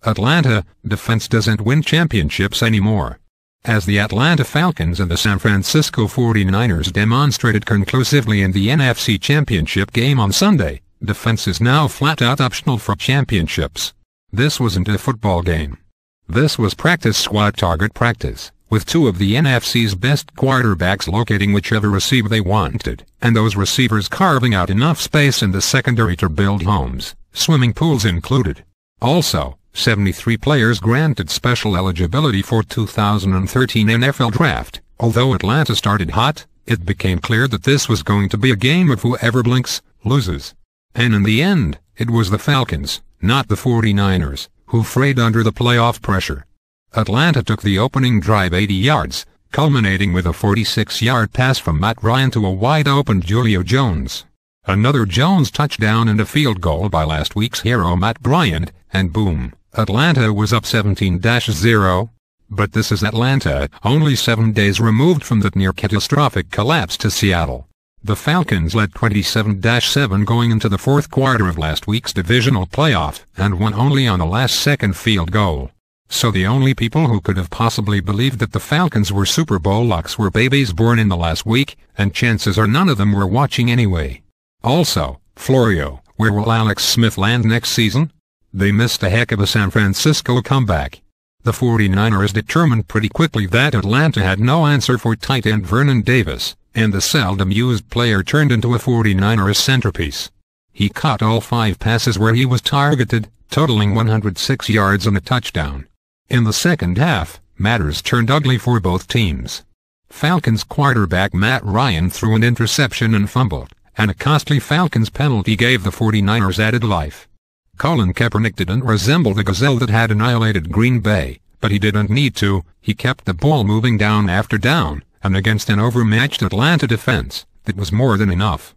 Atlanta defense doesn't win championships anymore. As the Atlanta Falcons and the San Francisco 49ers demonstrated conclusively in the NFC Championship game on Sunday, defense is now flat-out optional for championships. This wasn't a football game. This was practice squad target practice, with two of the NFC's best quarterbacks locating whichever receiver they wanted, and those receivers carving out enough space in the secondary to build homes, swimming pools included. Also, 73 players granted special eligibility for 2013 NFL Draft. Although Atlanta started hot, it became clear that this was going to be a game of whoever blinks, loses. And in the end, it was the Falcons, not the 49ers, who frayed under the playoff pressure. Atlanta took the opening drive 80 yards, culminating with a 46-yard pass from Matt Ryan to a wide-open Julio Jones. Another Jones touchdown and a field goal by last week's hero Matt Bryant, and boom, Atlanta was up 17-0. But this is Atlanta, only 7 days removed from that near-catastrophic collapse to Seattle. The Falcons led 27-7 going into the fourth quarter of last week's divisional playoff, and won only on a last-second field goal. So the only people who could have possibly believed that the Falcons were Super Bowl locks were babies born in the last week, and chances are none of them were watching anyway. Also, Florio, where will Alex Smith land next season? They missed a heck of a San Francisco comeback. The 49ers determined pretty quickly that Atlanta had no answer for tight end Vernon Davis, and the seldom used player turned into a 49ers centerpiece. He caught all 5 passes where he was targeted, totaling 106 yards and a touchdown. In the second half, matters turned ugly for both teams. Falcons quarterback Matt Ryan threw an interception and fumbled, and a costly Falcons penalty gave the 49ers added life. Colin Kaepernick didn't resemble the gazelle that had annihilated Green Bay, but he didn't need to. He kept the ball moving down after down, and against an overmatched Atlanta defense, that was more than enough.